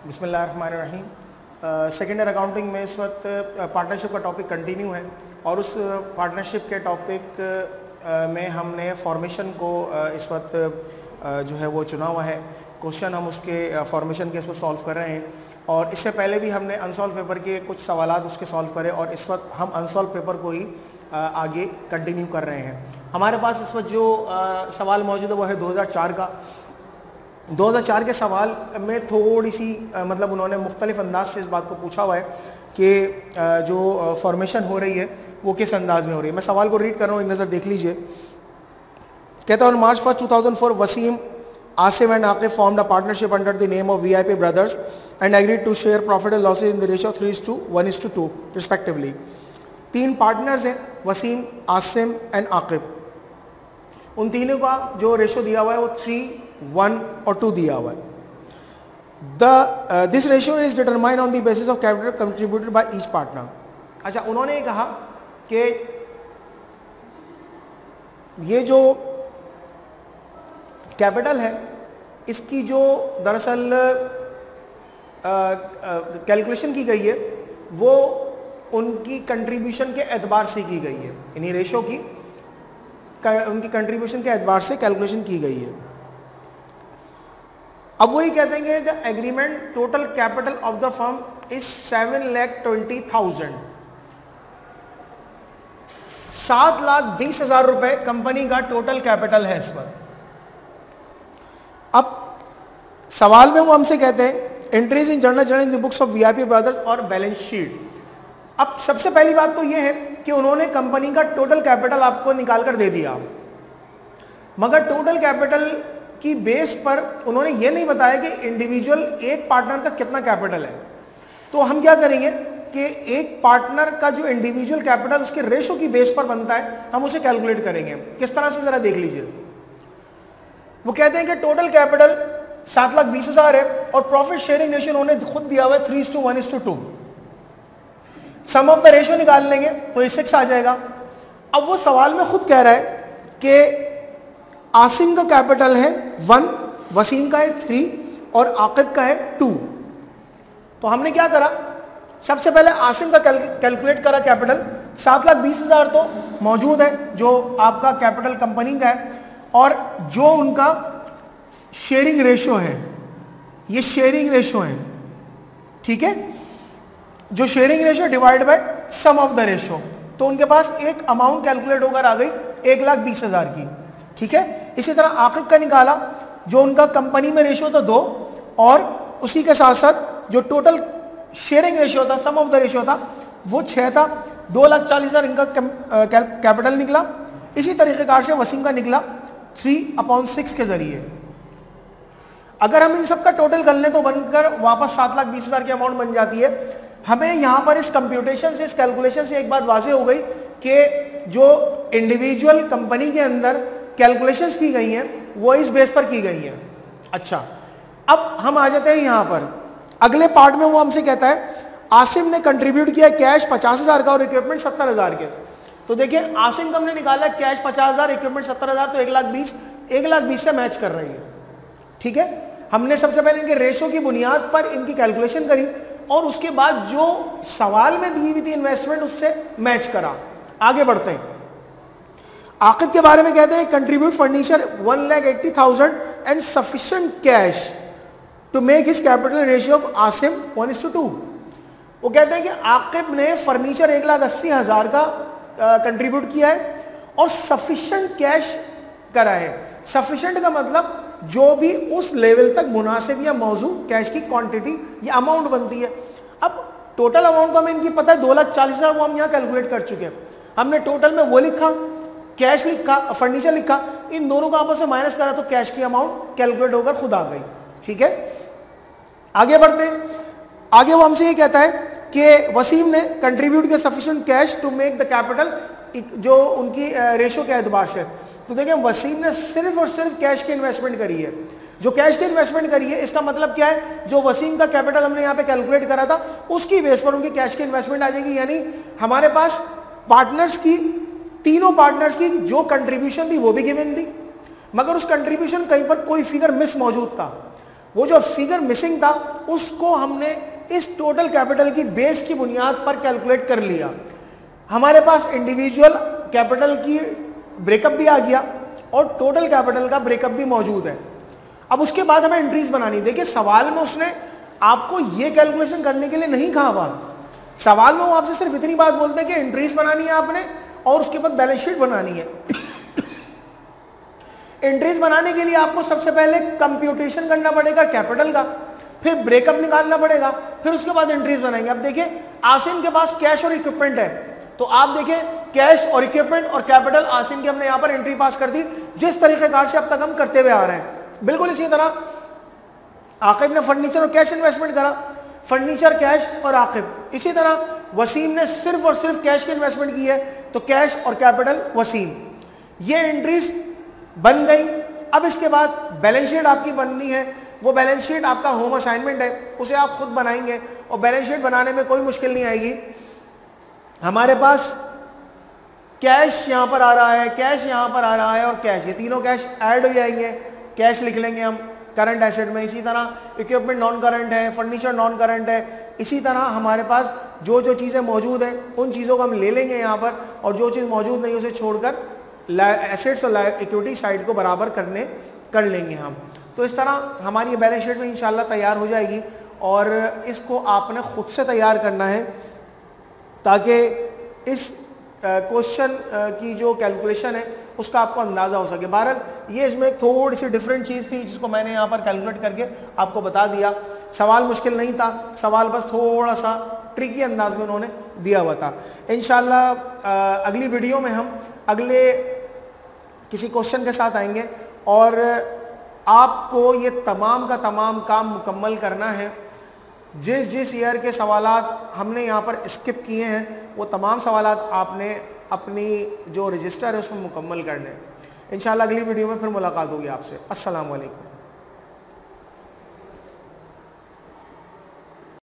बिस्मिल्लाहिर्रहमानिर्रहीम। Second year accounting में इस वक्त पार्टनरशिप का टॉपिक कंटिन्यू है और उस पार्टनरशिप के टॉपिक में हमने फॉर्मेशन को इस वक्त जो है वो चुना हुआ है। क्वेश्चन हम उसके फॉर्मेशन के इस वक्त सॉल्व कर रहे हैं और इससे पहले भी हमने अनसॉल्व पेपर के कुछ सवालात उसके सॉल्व करे और इस वक्त हम अनसॉल्व पेपर को ही आगे कंटिन्यू कर रहे हैं। हमारे पास इस वक्त जो सवाल मौजूद है वो है 2004 का। 2004 के सवाल में थोड़ी सी मतलब उन्होंने मुख्तलिफ अंदाज से इस बात को पूछा हुआ है कि जो फॉर्मेशन हो रही है वो किस अंदाज में हो रही है। मैं सवाल को रीड कर रहा हूँ, एक नज़र देख लीजिए। कहता है on March 1, 2004 Wasim, Asim and Aqib formed a partnership under the name of VIP Brothers and agreed to share profit and losses in the ratio of 3:1:2 respectively। तीन पार्टनर्स हैं, वसीम, आसिम एंड आकिब। उन तीनों का जो रेशो दिया हुआ है वो 3, 1 और 2 दिया हुआ है। This ratio is determined on the basis of capital contributed by each partner. अच्छा, उन्होंने कहा कि ये जो कैपिटल है इसकी जो दरअसल कैलकुलेशन की गई है वो उनकी कंट्रीब्यूशन के एतबार से की गई है, यानी रेशो की उनकी कंट्रीब्यूशन के एतबार से कैलकुलेशन की गई है। अब वही कहते हैं कि the agreement total capital of the firm is 7,20,000। 7,20,000 रुपए कंपनी का टोटल कैपिटल है इस वक्त। अब सवाल में वो हमसे कहते हैं entries in journal in the books of VIP brothers और बैलेंस शीट। अब सबसे पहली बात तो ये है कि उन्होंने कंपनी का टोटल कैपिटल आपको निकाल कर दे दिया, मगर टोटल कैपिटल की बेस पर उन्होंने ये नहीं बताया कि इंडिविजुअल एक पार्टनर का कितना कैपिटल है। तो हम क्या करेंगे कि एक पार्टनर का जो इंडिविजुअल कैपिटल उसके रेशो की बेस पर बनता है, हम उसे कैलकुलेट करेंगे। किस तरह से जरा देख लीजिए। वो कहते हैं कि टोटल कैपिटल 7,20,000 है और प्रॉफिट शेयरिंग रेशियो उन्होंने खुद दिया हुआ है 3:1:2। सम ऑफ द रेशियो निकाल लेंगे तो ये 6 आ जाएगा। अब वो सवाल में खुद कह रहा है कि आसिम का कैपिटल है 1, वसीम का है 3 और आकिब का है 2। तो हमने क्या करा, सबसे पहले आसिम का कैलकुलेट करा कैपिटल। 7,20,000 तो मौजूद है जो आपका कैपिटल कंपनी का है और जो उनका शेयरिंग रेशो है, ये शेयरिंग रेशो है, ठीक है। जो sharing ratio divide by sum of the ratio, तो उनके पास एक अमाउंट कैलकुलेट होकर आ गई 1,20,000 की, ठीक है। इसी तरह आकिब का निकाला, जो उनका कंपनी में रेशो था 2 और उसी के साथ साथ जो टोटल शेयरिंग रेशो था, सम ऑफ द रेशो था, वो 6 था। 2,40,000 इनका कैपिटल निकला। इसी तरीकेकार से वसीम का निकला 3/6 के जरिए। अगर हम इन सब का टोटल कर लें तो बनकर वापस 7,20,000 की अमाउंट बन जाती है। हमें यहाँ पर इस कंप्यूटेशन से, इस कैलकुलेशन से एक बात वाज़ेह हो गई कि जो इंडिविजुअल कंपनी के अंदर कैलकुलेशंस की गई हैं वो इस बेस पर की गई हैं। अच्छा, अब हम आ जाते हैं यहाँ पर अगले पार्ट में। वो हमसे कहता है आसिम ने कंट्रीब्यूट किया कैश 50,000 का और इक्विपमेंट 70,000 के। तो देखिए आसिम का हमने निकाला कैश 50,000, इक्विपमेंट 70,000, तो 1,20,000 से मैच कर रही है, ठीक है। हमने सबसे पहले इनके रेशो की बुनियाद पर इनकी कैलकुलेशन करी और उसके बाद जो सवाल में दी हुई थी इन्वेस्टमेंट उससे मैच करा। आगे बढ़ते हैं। आकिब के बारे में कहते हैं contribute furniture 1,80,000 and sufficient cash to make his capital ratio of Asim 1:2। वो कहते हैं कि आकिब ने फर्नीचर 1,80,000 का कंट्रीब्यूट किया है और सफिशिएंट कैश करा है। सफिशिएंट का मतलब जो भी उस लेवल तक मुनासिब या मौजू कैश की क्वांटिटी या अमाउंट बनती है। अब टोटल अमाउंट को हमें इनकी पता है 2,40,000, वो हम यहाँ कैलकुलेट कर चुके हैं। हमने टोटल में वो लिखा, कैश लिखा, फर्नीचर लिखा, इन दोनों को आपस में माइनस करा तो कैश की अमाउंट कैलकुलेट होकर खुद आ गई, ठीक है। आगे बढ़ते हैं। आगे वो हमसे ये कहता है कि वसीम ने कंट्रीब्यूट किया sufficient cash to make the capital, जो उनकी रेशो के एतबार से। तो देखिए वसीम ने सिर्फ और सिर्फ कैश की इन्वेस्टमेंट करी है। जो कैश की इन्वेस्टमेंट करी है इसका मतलब क्या है, जो वसीम का कैपिटल हमने यहाँ पे कैलकुलेट करा था उसकी बेस पर उनकी कैश की इन्वेस्टमेंट आ जाएगी। यानी हमारे पास पार्टनर्स की, तीनों पार्टनर्स की जो कंट्रीब्यूशन थी वो भी गिवन थी, मगर उस कंट्रीब्यूशन कहीं पर कोई फिगर मिस मौजूद था। वो जो फिगर मिसिंग था उसको हमने इस टोटल कैपिटल की बेस की बुनियाद पर कैलकुलेट कर लिया। हमारे पास इंडिविजुअल कैपिटल की ब्रेकअप भी आ गया और टोटल कैपिटल का ब्रेकअप भी मौजूद है। अब उसके बाद हमें एंट्रीज बनानी। देखिए सवाल में उसने आपको ये कैलकुलेशन करने के लिए नहीं कहा हुआ। सवाल में वो आपसे सिर्फ इतनी बात बोलते हैं कि एंट्रीज बनानी है आपने और उसके बाद बैलेंस शीट बनानी है। एंट्रीज बनाने के लिए आपको सबसे पहले कंप्यूटेशन करना पड़ेगा कैपिटल का, फिर ब्रेकअप निकालना पड़ेगा, फिर उसके बाद एंट्रीज बनाएंगे। अब देखिए आसिम के पास कैश और इक्विपमेंट है, तो आप देखिए कैश और इक्विपमेंट और कैपिटल आसिम की हमने यहां पर एंट्री पास कर दी, जिस तरीकेकार से अब तक हम करते हुए आ रहे हैं। बिल्कुल इसी तरह आकिब ने फर्नीचर और कैश इन्वेस्टमेंट करा, फर्नीचर कैश और आकिब। इसी तरह वसीम ने सिर्फ और सिर्फ कैश की इन्वेस्टमेंट की है, तो कैश और कैपिटल वसीम। ये एंट्रीज बन गई। अब इसके बाद बैलेंस शीट आपकी बननी है। वो बैलेंस शीट आपका होम असाइनमेंट है, उसे आप खुद बनाएंगे और बैलेंस शीट बनाने में कोई मुश्किल नहीं आएगी। हमारे पास कैश यहाँ पर आ रहा है, कैश यहाँ पर आ रहा है और कैश, ये तीनों कैश ऐड हो जाएंगे। कैश लिख लेंगे हम करंट एसेट में। इसी तरह इक्विपमेंट नॉन करंट है, फर्नीचर नॉन करंट है। इसी तरह हमारे पास जो जो चीज़ें मौजूद हैं उन चीज़ों को हम ले लेंगे यहाँ पर, और जो चीज़ मौजूद नहीं उसे छोड़कर एसेट्स और इक्विटी साइड को बराबर कर लेंगे हम। तो इस तरह हमारी ये बैलेंस शीट में इंशाल्लाह तैयार हो जाएगी और इसको आपने खुद से तैयार करना है ताकि इस क्वेश्चन की जो कैलकुलेशन है उसका आपको अंदाज़ा हो सके। बहरहाल ये इसमें एक थोड़ी सी डिफरेंट चीज़ थी जिसको मैंने यहाँ पर कैलकुलेट करके आपको बता दिया। सवाल मुश्किल नहीं था, सवाल बस थोड़ा सा ट्रिकी अंदाज में उन्होंने दिया हुआ था। इंशाल्लाह अगली वीडियो में हम अगले किसी क्वेश्चन के साथ आएंगे और आपको ये तमाम का तमाम काम मुकम्मल करना है। जिस ईयर के सवालात हमने यहाँ पर स्किप किए हैं वो तमाम सवालात आपने अपनी जो रजिस्टर है उसमें मुकम्मल करने हैं। इंशाल्लाह अगली वीडियो में फिर मुलाकात होगी आपसे। अस्सलाम वालेकुम।